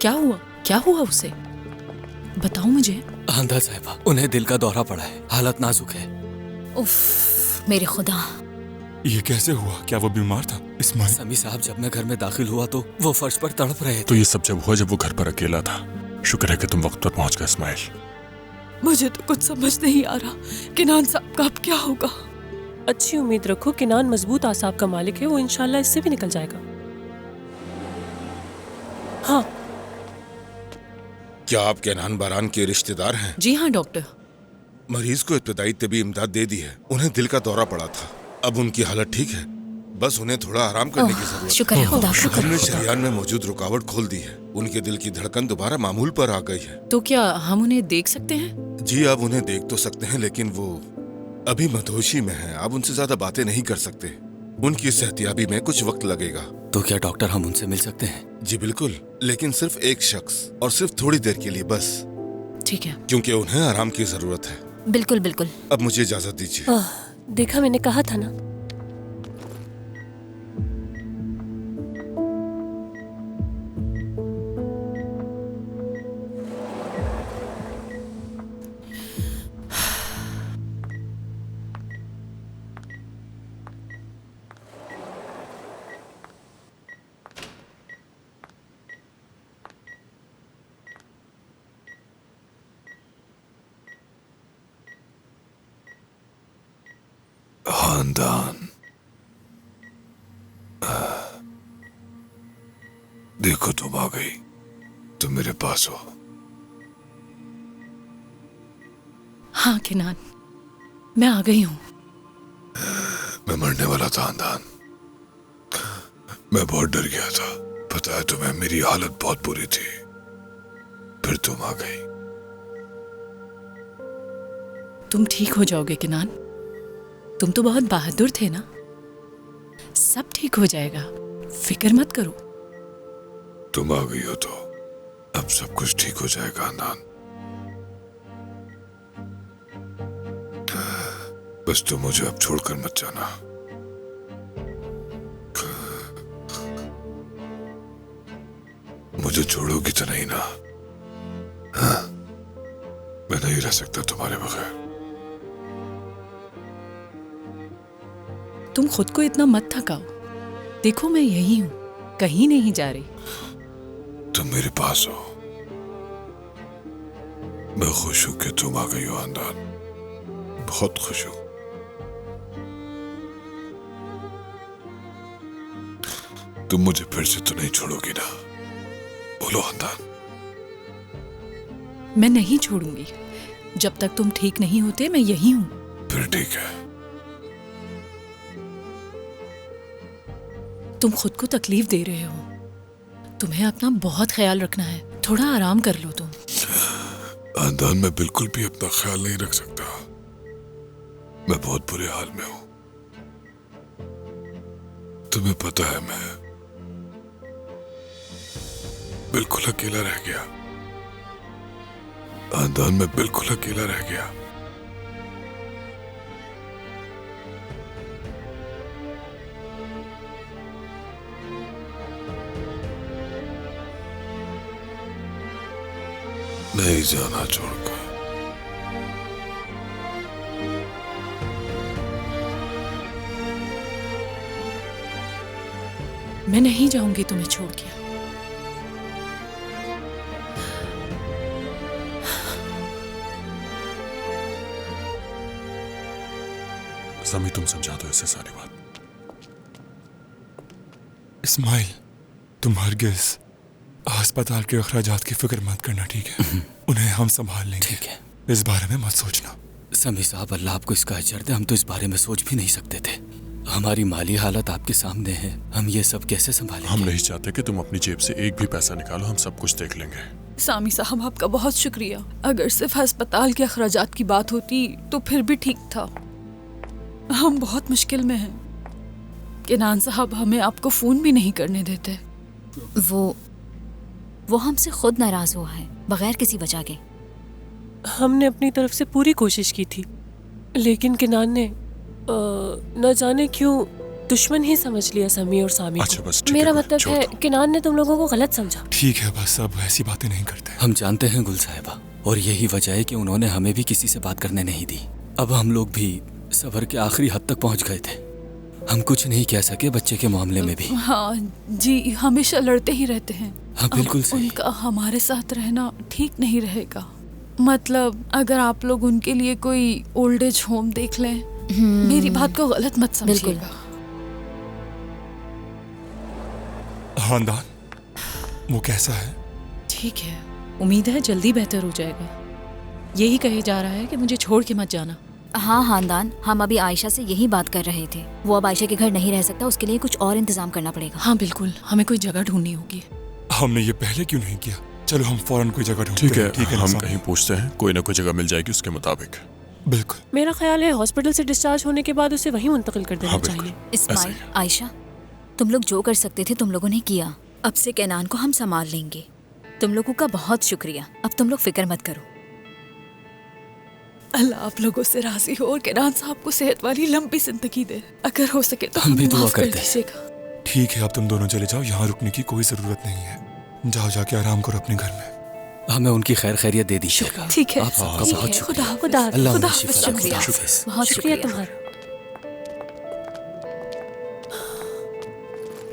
क्या हुआ? क्या हुआ उसे? बताओ मुझे। आंधा साहिबा, उन्हें दिल का दौरा पड़ा है, हालत नाजुक है। उफ, मेरे खुदा, ये कैसे हुआ? क्या वो बीमार था? इस्माइल, समी साहब, जब मैं घर में दाखिल हुआ तो वो फर्श पर तड़प रहे थे। तो ये सब जब हुआ जब वो घर पर अकेला था। शुक्र है कि तुम वक्त पर पहुंच गए इस्माइल। मुझे तो कुछ समझ नहीं आ रहा, किनान साहब का अब क्या होगा? अच्छी उम्मीद रखो, किनान मजबूत आसाब का मालिक है, वो इंशाल्लाह इससे भी निकल जाएगा। हाँ। क्या आप केनान बारान के रिश्तेदार हैं? जी हाँ डॉक्टर। मरीज को इब्तदाई तबी इमदाद दे दी है। उन्हें दिल का दौरा पड़ा था, अब उनकी हालत ठीक है, बस उन्हें थोड़ा आराम करने की जरूरत है। शुक्र है खुदा, शुक्र। हमने शरियान में मौजूद रुकावट खोल दी है, उनके दिल की धड़कन दोबारा मामूल पर आ गई है। तो क्या हम उन्हें देख सकते हैं? जी, आप उन्हें देख तो सकते हैं, लेकिन वो अभी मदहोशी में है, आप उनसे ज्यादा बातें नहीं कर सकते। उनकी सेहतियाबी में कुछ वक्त लगेगा। तो क्या डॉक्टर हम उनसे मिल सकते हैं? जी बिल्कुल, लेकिन सिर्फ एक शख्स और सिर्फ थोड़ी देर के लिए बस, ठीक है। क्योंकि उन्हें आराम की जरूरत है। बिल्कुल बिल्कुल। अब मुझे इजाजत दीजिए। देखा, मैंने कहा था ना। खानदान, देखो तुम आ गई, तुम मेरे पास हो। हाँ किनान, मैं आ गई हूँ। मैं मरने वाला था खानदान, मैं बहुत डर गया था। पता है तुम्हें, मेरी हालत बहुत बुरी थी, फिर तुम आ गई। तुम ठीक हो जाओगे किनान, तुम तो बहुत बहादुर थे ना। सब ठीक हो जाएगा, फिक्र मत करो। तुम आ गई हो तो अब सब कुछ ठीक हो जाएगा खानदान। बस तुम मुझे अब छोड़कर मत जाना। मुझे छोड़ोगी तो नहीं ना? हाँ? मैं नहीं रह सकता तुम्हारे बगैर। तुम खुद को इतना मत थकाओ, देखो मैं यही हूँ, कहीं नहीं जा रही। तुम मेरे पास हो, मैं खुश हूं कि तुम आ गई हो खानदान, बहुत खुश हूं। तुम मुझे फिर से तो नहीं छोड़ोगी ना? बोलो खानदान। मैं नहीं छोड़ूंगी, जब तक तुम ठीक नहीं होते मैं यही हूँ। फिर ठीक है। तुम खुद को तकलीफ दे रहे हो, तुम्हें अपना बहुत ख्याल रखना है, थोड़ा आराम कर लो तुम। खानदान, मैं बिल्कुल भी अपना ख्याल नहीं रख सकता, मैं बहुत बुरे हाल में हूं। तुम्हें पता है, मैं बिल्कुल अकेला रह गया खानदान, मैं बिल्कुल अकेला रह गया। नहीं जाना छोड़कर। मैं नहीं जाऊंगी तुम्हें छोड़ के। समी, तुम समझा दो इसे सारी बात। इस्माइल, तुम हरगिज़ अस्पताल के अखराजात की फिक्र मत करना, ठीक है? उन्हें हम संभाल लेंगे। ठीक है। इस बारे में मत सोचना। समी साहब, अल्लाह आपको इसका अजर दे, हम तो इस बारे में सोच भी नहीं सकते थे। हमारी माली हालत आपके सामने है, हम ये सब कैसे संभालेंगे? हम नहीं चाहते कि तुम अपनी जेब से एक भी पैसा निकालो, हम सब कुछ देख लेंगे। सामी साहब, आपका बहुत शुक्रिया। अगर सिर्फ अस्पताल के अखराजात की बात होती तो फिर भी ठीक था। हम बहुत मुश्किल में हैं। किनान साहब हमें आपको फोन भी नहीं करने देते। वो हमसे खुद नाराज हुआ है, बगैर किसी वजह के। हमने अपनी तरफ से पूरी कोशिश की थी, लेकिन किनान ने न जाने क्यों दुश्मन ही समझ लिया समी और सामी अच्छा, को। बस ठीक है, मेरा कोई मतलब छोड़ है दो। किनान ने तुम लोगों को गलत समझा। ठीक है, बस अब ऐसी बातें नहीं करते। हम जानते हैं गुल साहिबा, और यही वजह है कि उन्होंने हमें भी किसी से बात करने नहीं दी। अब हम लोग भी सबर के आखिरी हद तक पहुंच गए थे। हम कुछ नहीं कह सके बच्चे के मामले में भी। हाँ जी, हमेशा लड़ते ही रहते हैं। हाँ, बिल्कुल अब सही। उनका हमारे साथ रहना ठीक नहीं रहेगा। मतलब अगर आप लोग उनके लिए कोई ओल्ड एज होम देख लें। मेरी बात को गलत मत समझिएगा। खानदान, वो कैसा है? ठीक है, उम्मीद है जल्दी बेहतर हो जाएगा। यही कहे जा रहा है कि मुझे छोड़ के मत जाना। हाँ खानदान, हम अभी आयशा से यही बात कर रहे थे। वो अब आयशा के घर नहीं रह सकता, उसके लिए कुछ और इंतजाम करना पड़ेगा। हाँ बिल्कुल, हमें कोई जगह ढूंढनी होगी। हमने ये पहले क्यों नहीं किया? चलो हम फौरन कोई जगह ढूंढते ठीक हैं। ठीक है है, हम ना, कहीं पूछते हैं, कोई ना कोई जगह मिल जाएगी उसके मुताबिक। बिल्कुल। मेरा ख्याल है हॉस्पिटल से डिस्चार्ज होने के बाद उसे वहीं मुंतकिल कर देना हाँ, बिल्कुल। चाहिए। इस्माइल, ऐसे ही। आयशा, तुम लोग जो कर सकते थे तुम लोगों ने किया। अब से कैनान को हम संभाल लेंगे। तुम लोगों का बहुत शुक्रिया। अब तुम लोग फिक्र मत करो। अल्लाह आप लोगों से राजी हो और कैनान साहब को सेहत वाली लंबी जिंदगी दे। अगर हो सके तो हम भी हमें दुआ माफ कर करते हैं। दीजिएगा। ठीक है, अब तुम दोनों चले जाओ, यहाँ रुकने की कोई जरूरत नहीं है। जाओ, जाके आराम करो अपने घर में। हमें उनकी खैर खैरियत दे दीजिएगा। ठीक है, आप सबका ठीक बहुत है, शुक्रिया। खुदा खुदा अल्लाह खुदा उन्हें शिफा दे। शुक्रिया। खुदा हाफिज़। बहुत शुक्रिया शुक्रिया। तुम्हारा।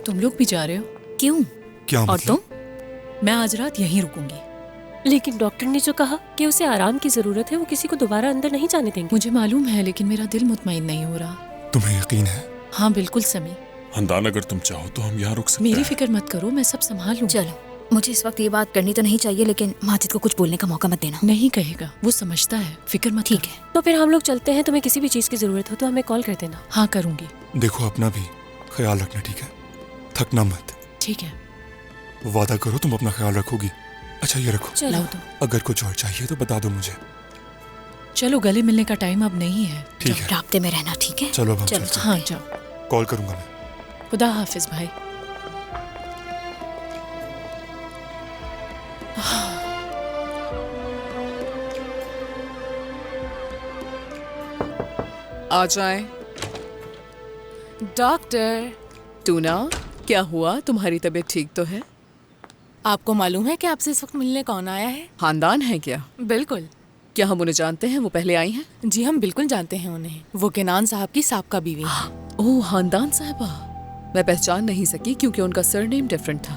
तुम लोग भी जा रहे हो? क्यों? क्या और मतलब? मैं आज रात यहीं रुकूंगी। लेकिन डॉक्टर ने जो कहा कि उसे आराम की जरूरत है, वो किसी को दोबारा अंदर नहीं जाने देंगे। मुझे मालूम है, लेकिन मेरा दिल मुतमईन नहीं हो रहा। तुम्हें यकीन है? हाँ बिल्कुल समी, खानदान, अगर तुम चाहो तो हम यहाँ रुक सकते मेरी हैं। फिक्र मत करो, मैं सब संभाल लूँ। चलो, मुझे इस वक्त ये बात करनी तो नहीं चाहिए, लेकिन माजिद को कुछ बोलने का मौका मत देना। नहीं कहेगा, वो समझता है, फिक्र मत ठीक करो। है। तो फिर हम लोग चलते हैं। तुम्हें किसी भी चीज की जरूरत हो तो हमें कॉल कर देना। हाँ करूंगी। देखो, अपना भी ख्याल रखना, ठीक है? थकना मत। ठीक है, वादा करो तुम अपना ख्याल रखोगी। अच्छा, ये रखो। चलो। लाओ तुम। अगर कुछ और चाहिए तो बता दो मुझे। चलो, गले मिलने का टाइम अब नहीं है। ठीक है, राब्ते में रहना, ठीक है? चलो अब हम चलो। चलते हाँ जाओ। हैं। कॉल करूंगा मैं। खुदा हाफिज भाई। आ जाएं। डॉक्टर टूना, क्या हुआ? तुम्हारी तबीयत ठीक तो है? आपको मालूम है कि आपसे इस वक्त मिलने कौन आया है? खानदान है क्या? बिल्कुल। क्या हम उन्हें जानते हैं? वो पहले आई हैं? जी हम बिल्कुल जानते हैं उन्हें। वो केनान साहब की साबका बीवी है। ओह, खानदान साहिबा। मैं पहचान नहीं सकी क्योंकि उनका सरनेम डिफरेंट था।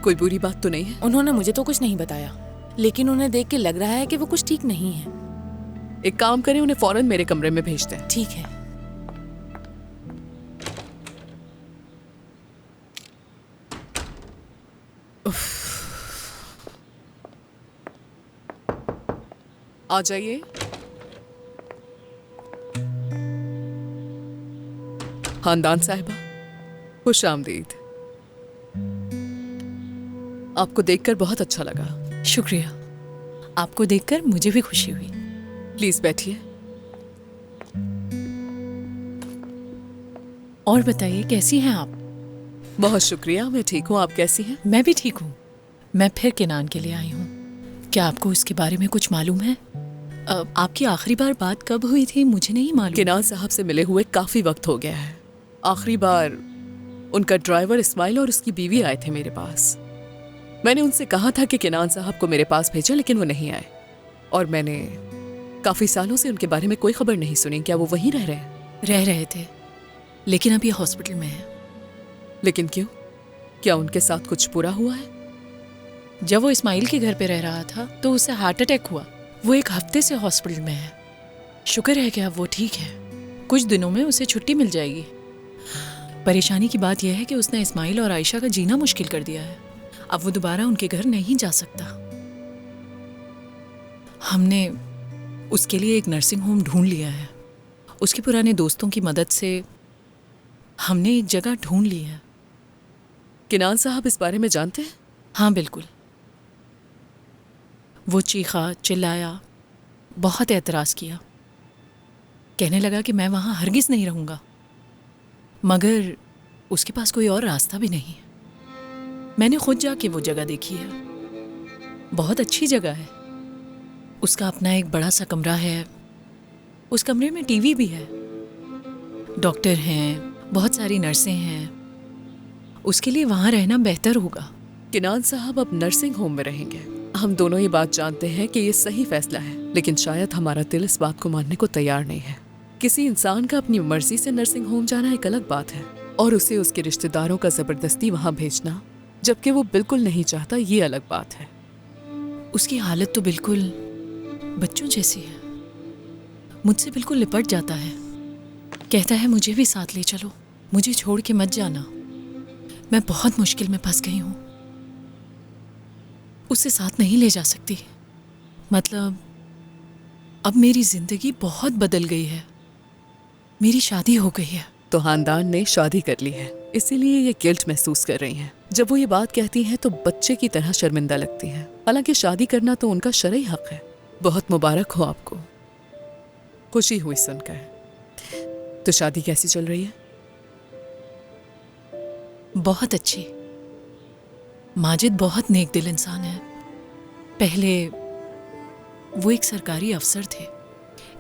कोई बुरी बात तो नहीं है? उन्होंने मुझे तो कुछ नहीं बताया, लेकिन उन्हें देख के लग रहा है कि वो कुछ ठीक नहीं है। एक काम करें, उन्हें फौरन मेरे कमरे में भेज दें। ठीक है। आ जाइए। खानदान साहिबा, खुश आमदीद। आपको देखकर बहुत अच्छा लगा। शुक्रिया, आपको देखकर मुझे भी खुशी हुई। प्लीज बैठिए। और बताइए, कैसी हैं आप? बहुत शुक्रिया, मैं ठीक हूँ। आप कैसी हैं? मैं भी ठीक हूँ। मैं फिर केनान के लिए आई हूँ। क्या आपको उसके बारे में कुछ मालूम है? आपकी आखिरी बार बात कब हुई थी? मुझे नहीं मालूम। केनान साहब से मिले हुए काफी वक्त हो गया है। आखिरी बार उनका ड्राइवर इस्माइल और उसकी बीवी आए थे मेरे पास। मैंने उनसे कहा था कि केनान साहब को मेरे पास भेजो, लेकिन वो नहीं आए। और मैंने काफी सालों से उनके बारे में कोई खबर नहीं सुनी। क्या वो वहीं रह रहे हैं? रह रहे थे, लेकिन अब ये हॉस्पिटल में है। लेकिन क्यों? क्या उनके साथ कुछ बुरा हुआ है? जब वो इस्माइल के घर पे रह रहा था तो उसे हार्ट अटैक हुआ। वो एक हफ्ते से हॉस्पिटल में है। शुक्र है कि अब वो ठीक है। कुछ दिनों में उसे छुट्टी मिल जाएगी। परेशानी की बात यह है कि उसने इस्माइल और आयशा का जीना मुश्किल कर दिया है। अब वो दोबारा उनके घर नहीं जा सकता। हमने उसके लिए एक नर्सिंग होम ढूंढ लिया है। उसके पुराने दोस्तों की मदद से हमने एक जगह ढूंढ ली है। केनान साहब इस बारे में जानते हैं? हाँ बिल्कुल। वो चीखा चिल्लाया, बहुत एतराज़ किया। कहने लगा कि मैं वहाँ हरगिज़ नहीं रहूँगा, मगर उसके पास कोई और रास्ता भी नहीं है। मैंने खुद जाके वो जगह देखी है। बहुत अच्छी जगह है। उसका अपना एक बड़ा सा कमरा है। उस कमरे में टीवी भी है। डॉक्टर हैं, बहुत सारी नर्सें हैं, उसके लिए वहाँ रहना बेहतर होगा। किनान साहब अब नर्सिंग होम में रहेंगे। हम दोनों ये बात जानते हैं कि ये सही फैसला है, लेकिन शायद हमारा दिल इस बात को मानने को तैयार नहीं है। किसी इंसान का अपनी मर्जी से नर्सिंग होम जाना एक अलग बात है, और उसे उसके रिश्तेदारों का जबरदस्ती वहाँ भेजना जबकि वो बिल्कुल नहीं चाहता, ये अलग बात है। उसकी हालत तो बिल्कुल बच्चों जैसी है, मुझसे बिल्कुल लिपट जाता है। कहता है मुझे भी साथ ले चलो, मुझे छोड़ के मत जाना। मैं बहुत मुश्किल में फंस गई हूँ, उसे साथ नहीं ले जा सकती। मतलब अब मेरी जिंदगी बहुत बदल गई है, मेरी शादी हो गई है। तो खानदान ने शादी कर ली है, इसीलिए ये गिल्ट महसूस कर रही हैं। जब वो ये बात कहती हैं तो बच्चे की तरह शर्मिंदा लगती हैं। हालांकि शादी करना तो उनका शरई हक है। बहुत मुबारक हो आपको, खुशी हुई सुनकर। तो शादी कैसी चल रही है? बहुत अच्छी। माजिद बहुत नेक दिल इंसान है। पहले वो एक सरकारी अफसर थे,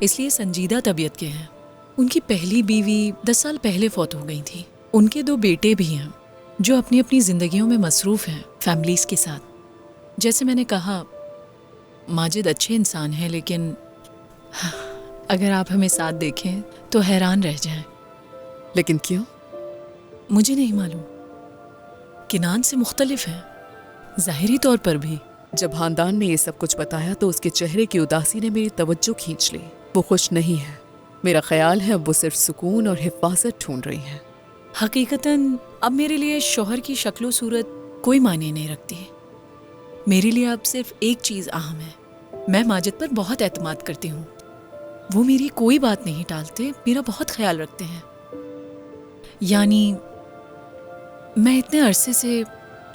इसलिए संजीदा तबीयत के हैं। उनकी पहली बीवी 10 साल पहले फौत हो गई थी। उनके 2 बेटे भी हैं जो अपनी अपनी जिंदगियों में मसरूफ हैं फैमिलीज के साथ। जैसे मैंने कहा, माजिद अच्छे इंसान हैं, लेकिन अगर आप हमें साथ देखें तो हैरान रह जाएं। लेकिन क्यों? मुझे नहीं मालूम, किनान से मुख्तलिफ हैं, ज़ाहिरी तौर पर भी। जब खानदान ने ये सब कुछ बताया तो उसके चेहरे की उदासी ने मेरी तवज्जो खींच ली। वो खुश नहीं है। मेरा ख्याल है अब वो सिर्फ सुकून और हिफाजत ढूंढ रही हैं। हकीकतन अब मेरे लिए शौहर की शक्लो सूरत कोई मायने नहीं रखती। मेरे लिए अब सिर्फ एक चीज़ अहम है। मैं माजिद पर बहुत एतमाद करती हूँ। वो मेरी कोई बात नहीं टालते, मेरा बहुत ख्याल रखते हैं। यानी मैं इतने अरसे से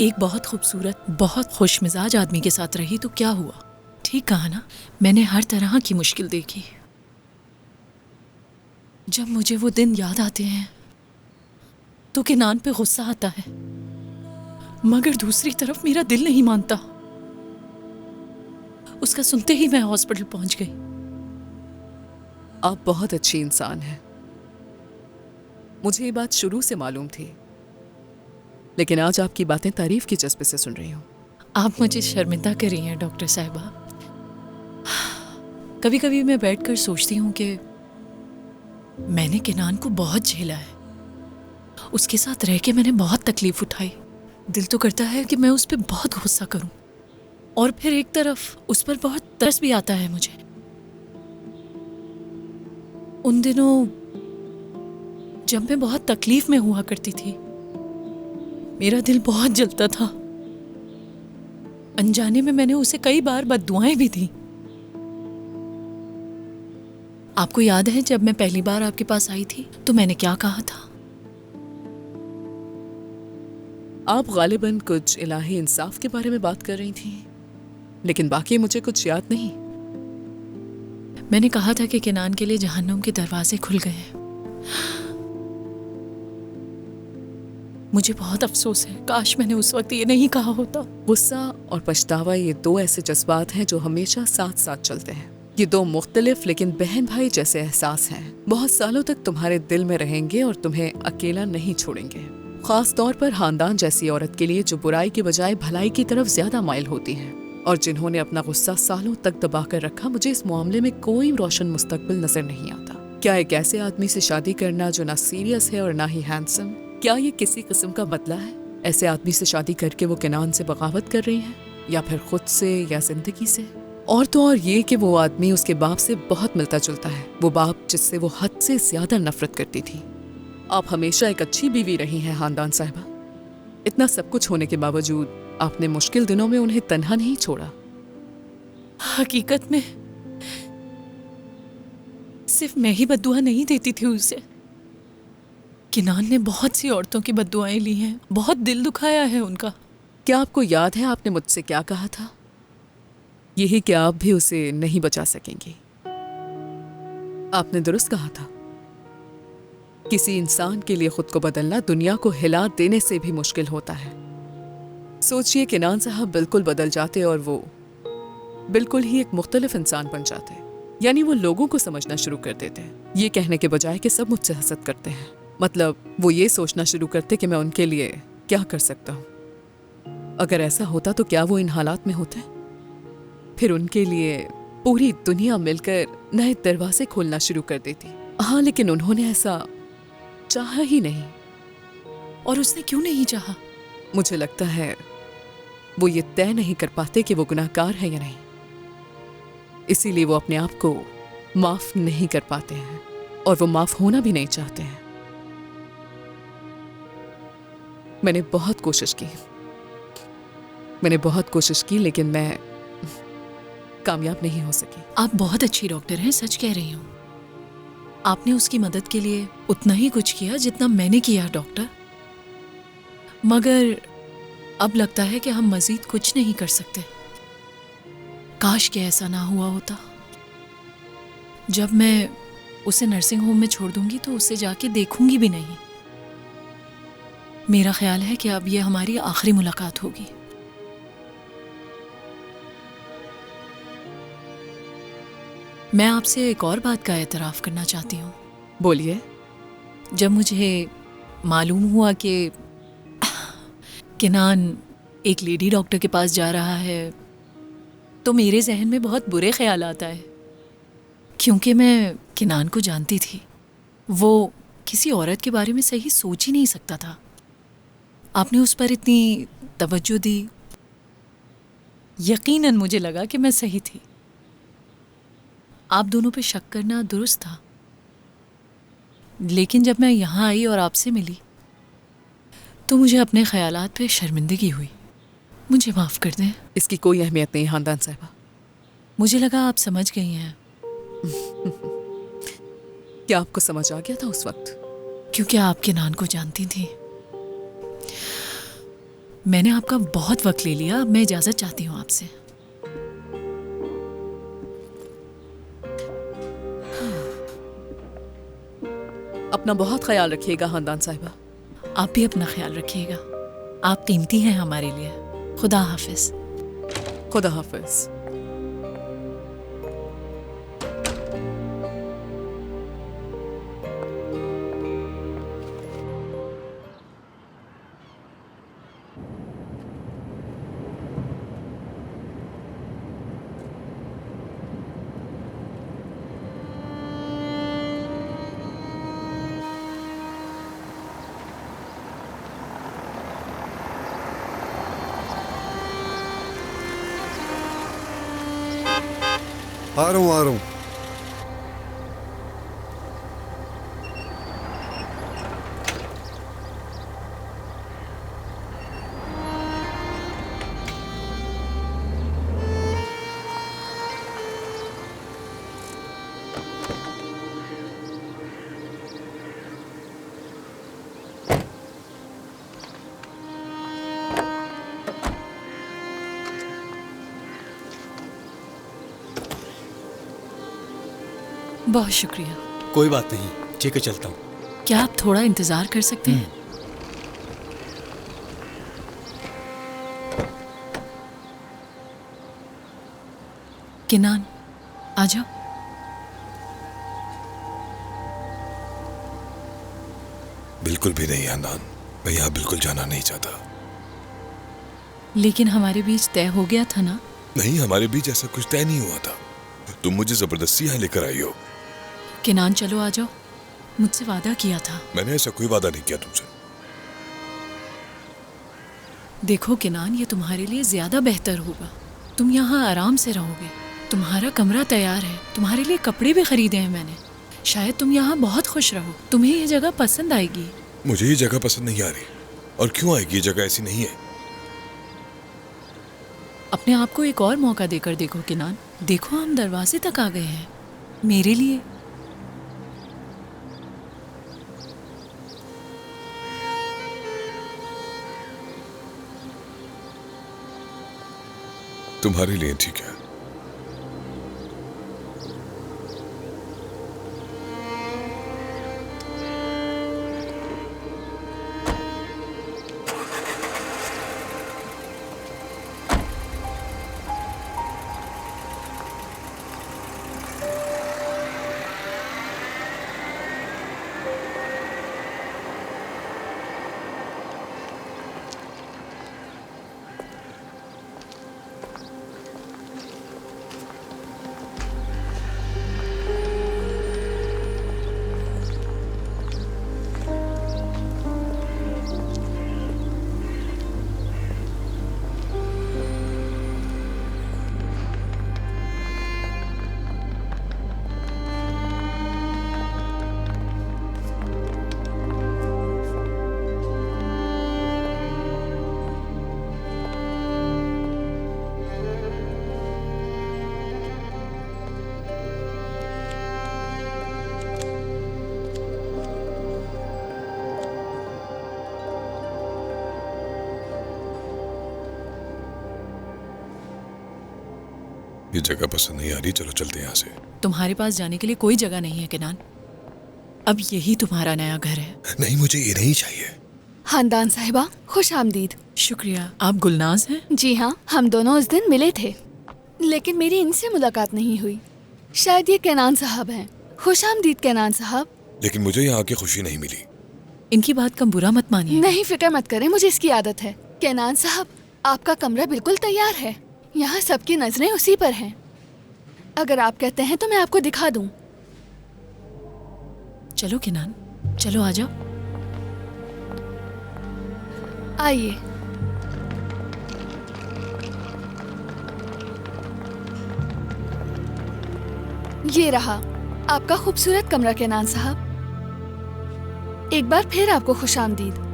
एक बहुत खूबसूरत, बहुत खुश मिजाज आदमी के साथ रही तो क्या हुआ? ठीक कहा ना, मैंने हर तरह की मुश्किल देखी। जब मुझे वो दिन याद आते हैं तो किनान पे गुस्सा आता है, मगर दूसरी तरफ मेरा दिल नहीं मानता। उसका सुनते ही मैं हॉस्पिटल पहुंच गई। आप बहुत अच्छी इंसान हैं, मुझे ये बात शुरू से मालूम थी, लेकिन आज आपकी बातें तारीफ की जज्बे से सुन रही हूँ। आप मुझे शर्मिंदा कर रही हैं डॉक्टर साहिबा। कभी कभी मैं बैठकर सोचती हूँ कि मैंने किनान को बहुत झेला है, उसके साथ रह के मैंने बहुत तकलीफ उठाई। दिल तो करता है कि मैं उस पर बहुत गुस्सा करूं, और फिर एक तरफ उस पर बहुत तरस भी आता है मुझे। उन दिनों जब मैं बहुत तकलीफ में हुआ करती थी, मेरा दिल बहुत जलता था। अनजाने में मैंने उसे कई बार बद्दुआएं भी दी। आपको याद है जब मैं पहली बार आपके पास आई थी तो मैंने क्या कहा था? आप गालिबन कुछ इलाही इंसाफ के बारे में बात कर रही थी, लेकिन बाकी मुझे कुछ याद नहीं। मैंने कहा था कि किनान के लिए जहन्नुम के दरवाजे खुल गए हैं। मुझे बहुत अफसोस है, काश मैंने उस वक्त ये नहीं कहा होता। गुस्सा और पछतावा ये 2 ऐसे जज्बात हैं जो हमेशा साथ साथ चलते हैं। ये 2 मुख्तलिफ लेकिन बहन भाई जैसे एहसास हैं। बहुत सालों तक तुम्हारे दिल में रहेंगे और तुम्हें अकेला नहीं छोड़ेंगे। खास तौर पर खानदान जैसी औरत के लिए जो बुराई के बजाय भलाई की तरफ ज्यादा माइल होती है, और जिन्होंने अपना गुस्सा सालों तक दबा कर रखा। मुझे इस मामले में कोई रोशन मुस्तकबिल नजर नहीं आता। क्या एक ऐसे आदमी से शादी करना जो ना सीरियस है और ना ही हैंडसम, क्या ये किसी किस्म का बदला है? ऐसे आदमी से शादी करके वो किनान से बगावत कर रही है, या फिर खुद से या जिंदगी से? और तो और ये कि वो आदमी उसके बाप से बहुत मिलता जुलता है, वो बाप जिससे वो हद से ज्यादा नफरत करती थी। आप हमेशा एक अच्छी बीवी रही हैं खानदान साहिबा। इतना सब कुछ होने के बावजूद आपने मुश्किल दिनों में उन्हें तन्हा नहीं छोड़ा। हकीकत में सिर्फ मैं ही बद्दुआ नहीं देती थी उसे। किनान ने बहुत सी औरतों की बद्दुआएं ली हैं, बहुत दिल दुखाया है उनका। क्या आपको याद है आपने मुझसे क्या कहा था? यही कि आप भी उसे नहीं बचा सकेंगी। आपने दुरुस्त कहा था। किसी इंसान के लिए खुद को बदलना दुनिया को हिला देने से भी मुश्किल होता है। सोचिए किनान साहब बिल्कुल बदल जाते और वो बिल्कुल ही एक मुख्तलिफ इंसान बन जाते। यानी वो लोगों को समझना शुरू कर देते, ये कहने के बजाय कि सब मुझसे हसद करते हैं। मतलब वो ये सोचना शुरू करते कि मैं उनके लिए क्या कर सकता हूँ। अगर ऐसा होता तो क्या वो इन हालात में होते? फिर उनके लिए पूरी दुनिया मिलकर नए दरवाजे खोलना शुरू कर देती। हाँ, लेकिन उन्होंने ऐसा चाहा ही नहीं। और उसने क्यों नहीं चाहा? मुझे लगता है वो ये तय नहीं कर पाते कि वो गुनाहगार है या नहीं, इसीलिए वो अपने आप को माफ नहीं कर पाते हैं और वो माफ होना भी नहीं चाहते हैं। मैंने बहुत कोशिश की लेकिन मैं कामयाब नहीं हो सकी। आप बहुत अच्छी डॉक्टर हैं, सच कह रही हूँ। आपने उसकी मदद के लिए उतना ही कुछ किया जितना मैंने किया डॉक्टर। मगर अब लगता है कि हम मजीद कुछ नहीं कर सकते। काश कि ऐसा ना हुआ होता। जब मैं उसे नर्सिंग होम में छोड़ दूंगी तो उसे जाके देखूंगी भी नहीं। मेरा ख्याल है कि अब ये हमारी आखिरी मुलाकात होगी। मैं आपसे एक और बात का एतराफ़ करना चाहती हूँ। बोलिए। जब मुझे मालूम हुआ कि किनान एक लेडी डॉक्टर के पास जा रहा है तो मेरे जहन में बहुत बुरे ख्यालात आए, क्योंकि मैं किनान को जानती थी। वो किसी औरत के बारे में सही सोच ही नहीं सकता था। आपने उस पर इतनी तवज्जो दी, यकीनन मुझे लगा कि मैं सही थी। आप दोनों पे शक करना दुरुस्त था, लेकिन जब मैं यहाँ आई और आपसे मिली तो मुझे अपने ख्यालात पे शर्मिंदगी हुई। मुझे माफ़ कर दें। इसकी कोई अहमियत नहीं खानदान साहिबा। मुझे लगा आप समझ गई हैं। क्या आपको समझ आ गया था उस वक्त? क्योंकि आप किनान को जानती थी। मैंने आपका बहुत वक्त ले लिया, अब मैं इजाज़त चाहती हूँ आपसे। अपना बहुत ख्याल रखिएगा खानदान साहिबा। आप भी अपना ख्याल रखिएगा। आप कीमती हैं हमारे लिए। खुदा हाफिज। खुदा हाफिज। आ रहा हूँ। बहुत शुक्रिया। कोई बात नहीं, ठीक है, चलता हूँ। क्या आप थोड़ा इंतजार कर सकते हैं? किनान, आ जाओ। बिल्कुल भी नहीं आनंद, मैं यहाँ बिल्कुल जाना नहीं चाहता। लेकिन हमारे बीच तय हो गया था ना? नहीं, हमारे बीच ऐसा कुछ तय नहीं हुआ था। तुम मुझे जबरदस्ती यहाँ लेकर आई हो। किनान, चलो आ जाओ। मुझसे वादा किया था। मैंने ऐसा कोई वादा नहीं किया तुमसे। देखो किनान, ये तुम्हारे लिए ज्यादा बेहतर होगा। तुम यहाँ आराम से रहोगे। तुम्हारा कमरा तैयार है, तुम्हारे लिए कपड़े भी खरीदे हैं मैंने। शायद तुम यहाँ बहुत खुश रहो। तुम्हें ये जगह पसंद आएगी। मुझे ये जगह पसंद नहीं आ रही। और क्यों आएगी? ये जगह ऐसी नहीं है। अपने आप को एक और मौका देकर देखो किनान। देखो, हम दरवाजे तक आ गए हैं मेरे लिए। तुम्हारे लिए ठीक है। ये जगह पसंद नहीं आ रही, चलो चलते हैं यहाँ से। तुम्हारे पास जाने के लिए कोई जगह नहीं है केनान। अब यही तुम्हारा नया घर है। नहीं, मुझे ये नहीं चाहिए। खानदान साहिबा, खुश आमदीद। शुक्रिया। आप गुलनाज हैं? जी हाँ, हम दोनों उस दिन मिले थे, लेकिन मेरी इनसे मुलाकात नहीं हुई। शायद ये कैनान साहब हैं। खुश आमदीद कैनान साहब। लेकिन मुझे यहाँ आके खुशी नहीं मिली। इनकी बात का बुरा मत मानिए। नहीं, फिक्र मत करें, मुझे इसकी आदत है। कैनान साहब, आपका कमरा बिल्कुल तैयार है। यहाँ सबकी नजरें उसी पर हैं। अगर आप कहते हैं तो मैं आपको दिखा दूं। चलो केनान, चलो आ जाओ। आइए। ये रहा आपका खूबसूरत कमरा कैनान साहब। एक बार फिर आपको खुशामदीद।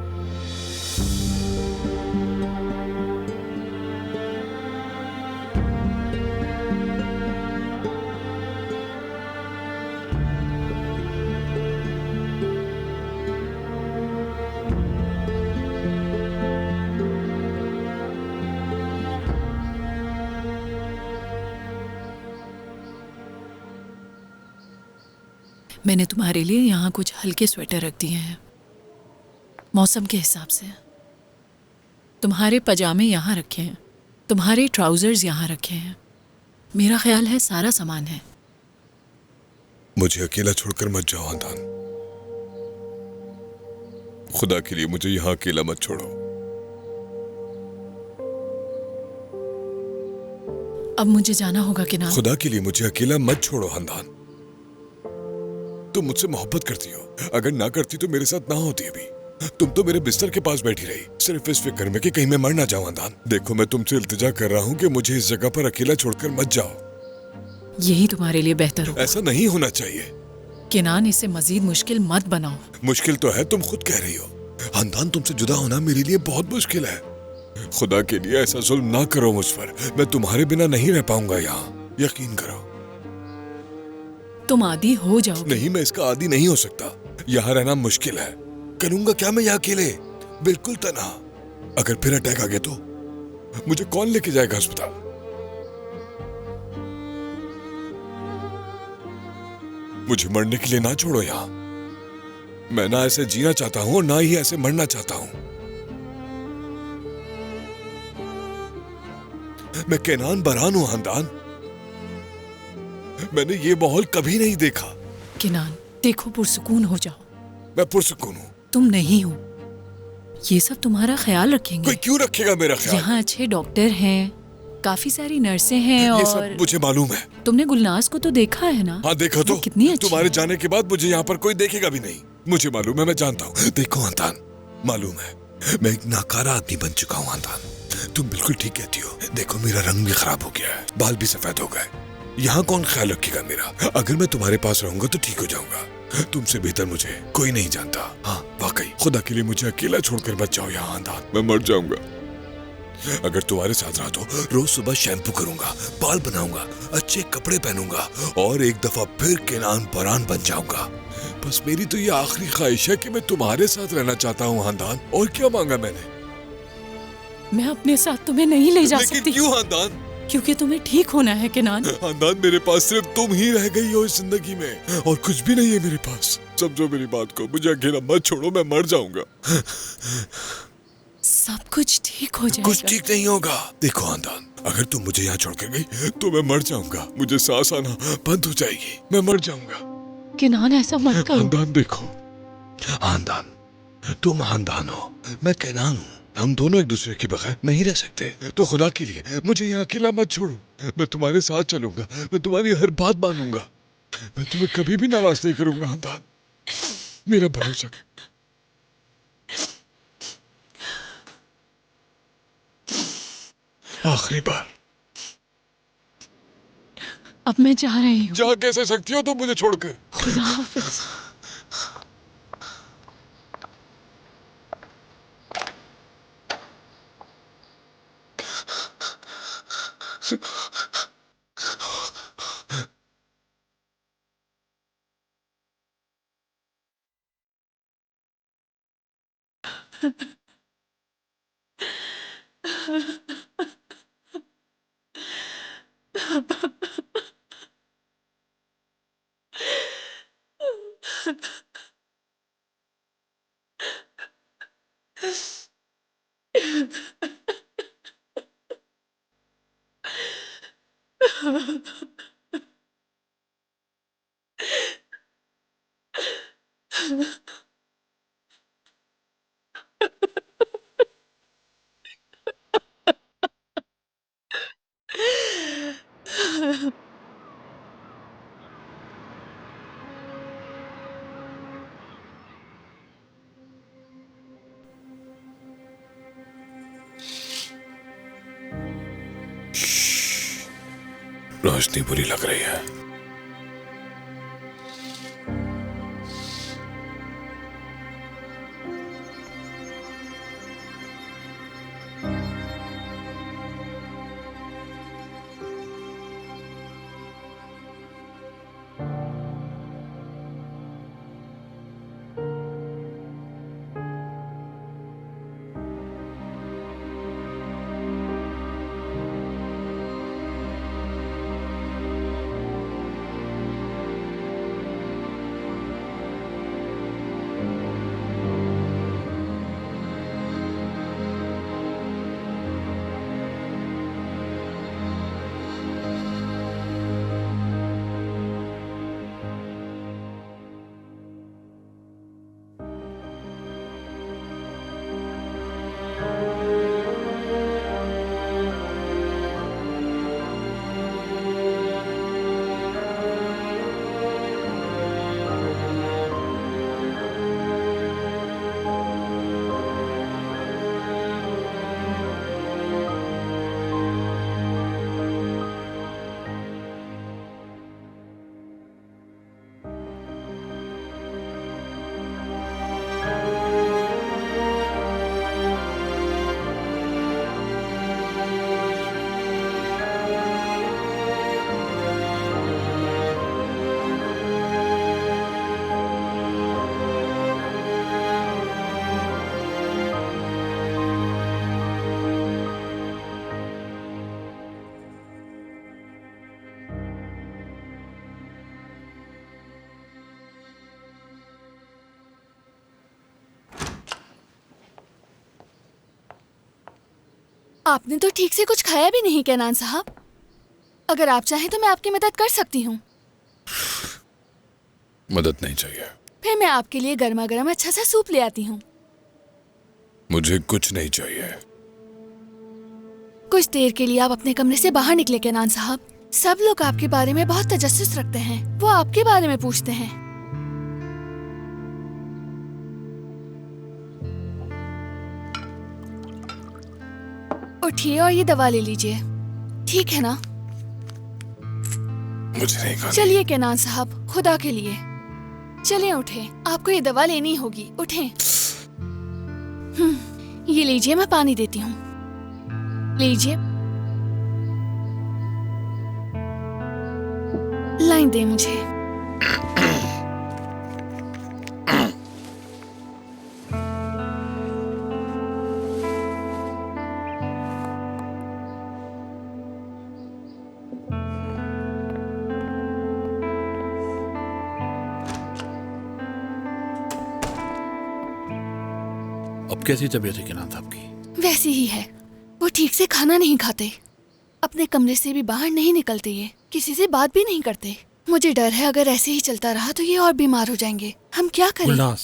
मैंने तुम्हारे लिए यहाँ कुछ हल्के स्वेटर रख दिए हैं, मौसम के हिसाब से। तुम्हारे पजामे यहाँ रखे हैं, तुम्हारे ट्राउजर्स यहाँ रखे हैं। मेरा ख्याल है सारा सामान है। मुझे अकेला छोड़कर मत जाओ हांदान। खुदा के लिए मुझे यहाँ अकेला मत छोड़ो। अब मुझे जाना होगा कि ना। खुदा के लिए मुझे अकेला मत छोड़ो हांदान। तुम मुझसे मोहब्बत करती हो, अगर ना करती तो मेरे साथ ना होती अभी। तुम तो मेरे बिस्तर के पास बैठी रही, सिर्फ इस फिक्र में कि कहीं मैं मर ना जाऊं हांदान। देखो, मैं तुमसे इल्तिजा कर रहा हूँ कि मुझे इस जगह पर अकेला छोड़कर मत जाओ। यही तुम्हारे लिए बेहतर होगा। ऐसा नहीं होना चाहिए। केनान, इसे मजीद मुश्किल मत बनाओ। मुश्किल तो है, तुम खुद कह रही हो। हांदान, तुमसे जुदा होना मेरे लिए बहुत मुश्किल है। खुदा के लिए ऐसा जुल्म ना करो मुझ पर। मैं तुम्हारे बिना नहीं रह पाऊंगा यहाँ, यकीन करो। तुम आदी हो जाओ। नहीं, मैं इसका आदी नहीं हो सकता। यहाँ रहना मुश्किल है। करूंगा क्या मैं यहाँ अकेले, बिल्कुल तन्हा। अगर फिर अटैक आ गया तो मुझे कौन लेके जाएगा अस्पताल? मुझे मरने के लिए ना छोड़ो यहाँ। मैं ना ऐसे जीना चाहता हूँ और ना ही ऐसे मरना चाहता हूँ। मैं केनान बरहान हूँ हांदान। मैंने ये माहौल कभी नहीं देखा। केनान, देखो, पुरसुकून हो जाओ। मैं पुरसुकून हूँ। तुम नहीं हो। ये सब तुम्हारा ख्याल रखेंगे। कोई क्यों रखेगा मेरा ख्याल? यहाँ अच्छे डॉक्टर हैं, काफी सारी नर्सें हैं। ये और सब मुझे मालूम है। तुमने गुलनाज को तो देखा है ना? हाँ, देखा तो। कितनी अच्छी। तुम्हारे जाने के बाद मुझे यहाँ पर कोई देखेगा भी नहीं। मुझे मालूम है, मैं जानता हूँ। देखो हांदान, मालूम है मैं एक नाकारा आदमी बन चुका हूँ हांदान। तुम बिल्कुल ठीक कहती हो। देखो, मेरा रंग भी खराब हो गया है, बाल भी सफेद हो गए। यहाँ कौन ख्याल रखेगा मेरा? अगर मैं तुम्हारे पास रहूंगा तो ठीक हो जाऊंगा। तुमसे बेहतर मुझे कोई नहीं जानता। हाँ, वाकई, खुदा के लिए मुझे अकेला छोड़कर मत जाओ यहाँ हांदान। मैं मर जाऊंगा। अगर तुम्हारे साथ रहा तो रोज सुबह शैम्पू करूंगा, बाल बनाऊंगा, अच्छे कपड़े पहनूंगा और एक दफा फिर केनान बरहान बन जाऊंगा। बस मेरी तो ये आखिरी ख्वाहिश है कि मैं तुम्हारे साथ रहना चाहता हूँ हांदान। और क्या मांगा मैंने? मैं अपने साथ तुम्हें नहीं ले जा सकती। लेकिन क्यों हांदान? क्योंकि तुम्हें ठीक होना है केनान। हांदान, मेरे पास सिर्फ तुम ही रह गई हो इस जिंदगी में, और कुछ भी नहीं है मेरे पास। समझो मेरी बात को, मुझे अकेला मत छोड़ो, मैं मर जाऊंगा। सब कुछ ठीक हो जाएगा। कुछ ठीक नहीं होगा। देखो हांदान, अगर तुम मुझे यहाँ छोड़कर गई तो मैं मर जाऊंगा। मुझे सांस आना बंद हो जाएगी, मैं मर जाऊंगा। केनान, ऐसा मत करो। हांदान, देखो हांदान, तुम हांदान हो, मैं केनान हूँ। हम दोनों एक दूसरे के बगैर नहीं रह सकते। तो खुदा के लिए मुझे यहाँ अकेला मत छोड़ो। मैं तुम्हारे साथ चलूंगा, मैं तुम्हारी हर बात मानूंगा, मैं तुम्हें कभी भी नाराज नहीं करूंगा हांदान, मेरा भरोसा। आखिरी बार। अब मैं जा रही हूँ। जा कैसे सकती हो तुम मुझे छोड़कर? खुदा हाफिज। रोशनी बुरी लग रही है। आपने तो ठीक से कुछ खाया भी नहीं कैनान साहब। अगर आप चाहें तो मैं आपकी मदद कर सकती हूँ। मदद नहीं चाहिए। फिर मैं आपके लिए गर्मा गर्म अच्छा सा सूप ले आती हूँ। मुझे कुछ नहीं चाहिए। कुछ देर के लिए आप अपने कमरे से बाहर निकले कैनान साहब। सब लोग आपके बारे में बहुत तजस्सुस रखते हैं। वो आपके बारे में पूछते हैं। उठिए और ये दवा ले लीजिए, ठीक है ना? मुझे नहीं खानी। चलिए कैनान साहब, खुदा के लिए चलिए उठे। आपको ये दवा लेनी होगी, उठें। ये लीजिए, मैं पानी देती हूँ। लीजिए, लाइन दे मुझे। अब कैसी तबीयत है कैनान साहब की? वैसी ही है। वो ठीक से खाना नहीं खाते, अपने कमरे से भी बाहर नहीं निकलते, ये किसी से बात भी नहीं करते। मुझे डर है अगर ऐसे ही चलता रहा तो ये और बीमार हो जाएंगे। हम क्या करें? गुलनाज,